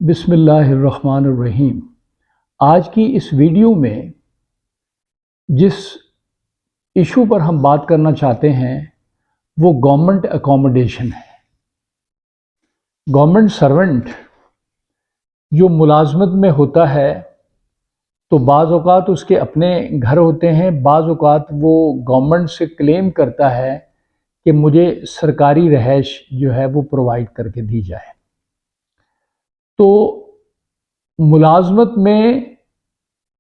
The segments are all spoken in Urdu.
بسم اللہ الرحمن الرحیم۔ آج کی اس ویڈیو میں جس ایشو پر ہم بات کرنا چاہتے ہیں وہ گورنمنٹ اکوموڈیشن ہے۔ گورنمنٹ سرونٹ جو ملازمت میں ہوتا ہے تو بعض اوقات اس کے اپنے گھر ہوتے ہیں، بعض اوقات وہ گورنمنٹ سے کلیم کرتا ہے کہ مجھے سرکاری رہائش جو ہے وہ پرووائڈ کر کے دی جائے۔ تو ملازمت میں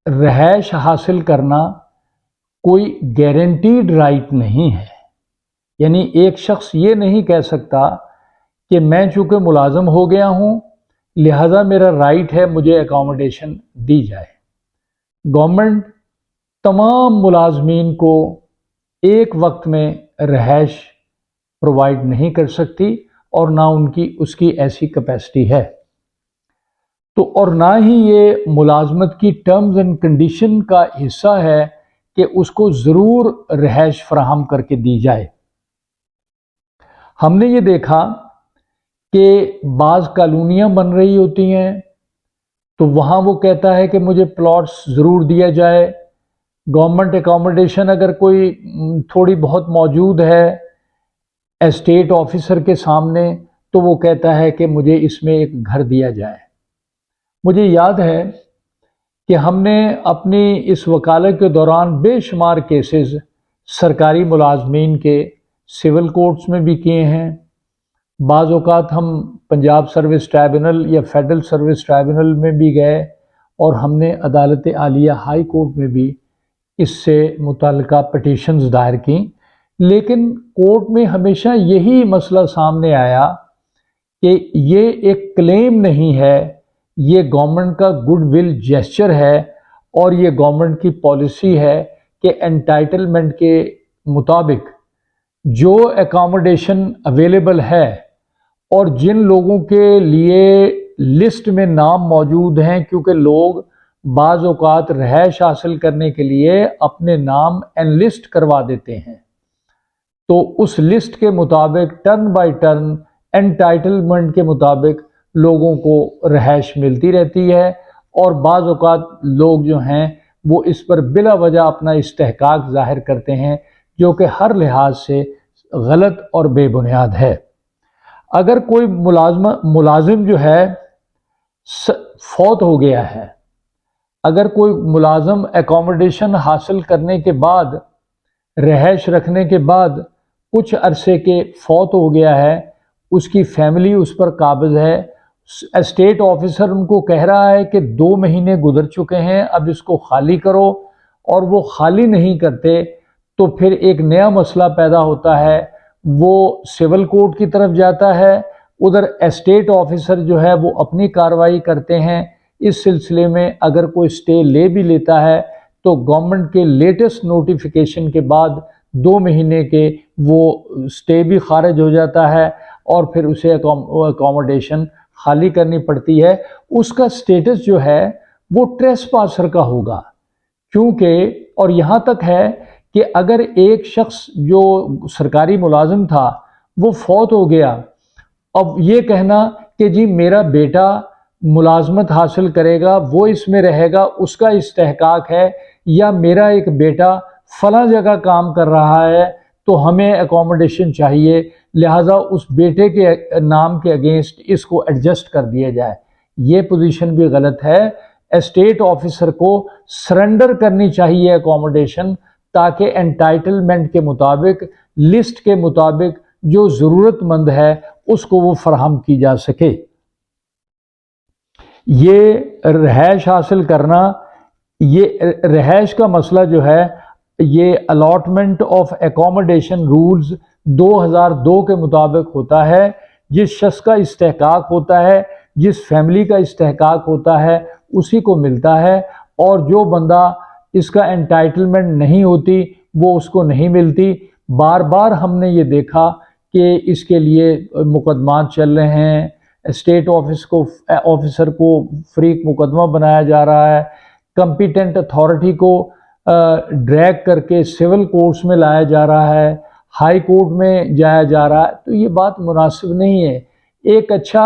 رہائش حاصل کرنا کوئی گارنٹیڈ رائٹ نہیں ہے، یعنی ایک شخص یہ نہیں کہہ سکتا کہ میں چونکہ ملازم ہو گیا ہوں لہذا میرا رائٹ ہے مجھے اکوموڈیشن دی جائے۔ گورنمنٹ تمام ملازمین کو ایک وقت میں رہائش پرووائڈ نہیں کر سکتی اور نہ اس کی ایسی کیپیسٹی ہے، تو اور نہ ہی یہ ملازمت کی ٹرمز اینڈ کنڈیشن کا حصہ ہے کہ اس کو ضرور رہائش فراہم کر کے دی جائے۔ ہم نے یہ دیکھا کہ بعض کالونیاں بن رہی ہوتی ہیں تو وہاں وہ کہتا ہے کہ مجھے پلاٹس ضرور دیا جائے۔ گورنمنٹ اکوموڈیشن اگر کوئی تھوڑی بہت موجود ہے اسٹیٹ آفیسر کے سامنے تو وہ کہتا ہے کہ مجھے اس میں ایک گھر دیا جائے۔ مجھے یاد ہے کہ ہم نے اپنی اس وکالت کے دوران بے شمار کیسز سرکاری ملازمین کے سول کورٹس میں بھی کیے ہیں۔ بعض اوقات ہم پنجاب سروس ٹرائبونل یا فیڈرل سروس ٹرائبونل میں بھی گئے اور ہم نے عدالت عالیہ ہائی کورٹ میں بھی اس سے متعلقہ پٹیشنز دائر کی، لیکن کورٹ میں ہمیشہ یہی مسئلہ سامنے آیا کہ یہ ایک کلیم نہیں ہے، یہ گورنمنٹ کا گڈ ول جیسچر ہے اور یہ گورنمنٹ کی پالیسی ہے کہ انٹائٹلمنٹ کے مطابق جو اکوموڈیشن اویلیبل ہے اور جن لوگوں کے لیے لسٹ میں نام موجود ہیں، کیونکہ لوگ بعض اوقات رہائش حاصل کرنے کے لیے اپنے نام انلسٹ کروا دیتے ہیں، تو اس لسٹ کے مطابق ٹرن بائی ٹرن انٹائٹلمنٹ کے مطابق لوگوں کو رہائش ملتی رہتی ہے، اور بعض اوقات لوگ جو ہیں وہ اس پر بلا وجہ اپنا استحقاق ظاہر کرتے ہیں جو کہ ہر لحاظ سے غلط اور بے بنیاد ہے۔ اگر کوئی ملازم جو ہے فوت ہو گیا ہے، اگر کوئی ملازم اکوموڈیشن حاصل کرنے کے بعد رہائش رکھنے کے بعد کچھ عرصے کے فوت ہو گیا ہے، اس کی فیملی اس پر قابض ہے، اسٹیٹ آفیسر ان کو کہہ رہا ہے کہ 2 مہینے گزر چکے ہیں اب اس کو خالی کرو، اور وہ خالی نہیں کرتے تو پھر ایک نیا مسئلہ پیدا ہوتا ہے، وہ سول کورٹ کی طرف جاتا ہے، ادھر اسٹیٹ آفیسر جو ہے وہ اپنی کارروائی کرتے ہیں۔ اس سلسلے میں اگر کوئی سٹے لے بھی لیتا ہے تو گورنمنٹ کے لیٹسٹ نوٹیفیکیشن کے بعد 2 مہینے کے وہ سٹے بھی خارج ہو جاتا ہے اور پھر اسے اکوموڈیشن خالی کرنی پڑتی ہے۔ اس کا سٹیٹس جو ہے وہ ٹریس پاسر کا ہوگا، کیونکہ اور یہاں تک ہے کہ اگر ایک شخص جو سرکاری ملازم تھا وہ فوت ہو گیا، اب یہ کہنا کہ جی میرا بیٹا ملازمت حاصل کرے گا، وہ اس میں رہے گا، اس کا استحقاق ہے، یا میرا ایک بیٹا فلاں جگہ کام کر رہا ہے تو ہمیں اکوموڈیشن چاہیے لہٰذا اس بیٹے کے نام کے اگینسٹ اس کو ایڈجسٹ کر دیا جائے، یہ پوزیشن بھی غلط ہے۔ اسٹیٹ آفیسر کو سرنڈر کرنی چاہیے اکوموڈیشن، تاکہ انٹائٹلمنٹ کے مطابق لسٹ کے مطابق جو ضرورت مند ہے اس کو وہ فراہم کی جا سکے۔ یہ رہائش حاصل کرنا، یہ رہائش کا مسئلہ جو ہے یہ الاٹمنٹ آف اکوموڈیشن رولز 2002 کے مطابق ہوتا ہے۔ جس شخص کا استحقاق ہوتا ہے، جس فیملی کا استحقاق ہوتا ہے اسی کو ملتا ہے، اور جو بندہ اس کا انٹائٹلمنٹ نہیں ہوتی وہ اس کو نہیں ملتی۔ بار بار ہم نے یہ دیکھا کہ اس کے لیے مقدمات چل رہے ہیں، اسٹیٹ آفیسر کو فریق مقدمہ بنایا جا رہا ہے، کمپیٹنٹ اتھارٹی کو ڈریگ کر کے سول کورٹس میں لایا جا رہا ہے، ہائی کورٹ میں جایا جا رہا ہے، تو یہ بات مناسب نہیں ہے۔ ایک اچھا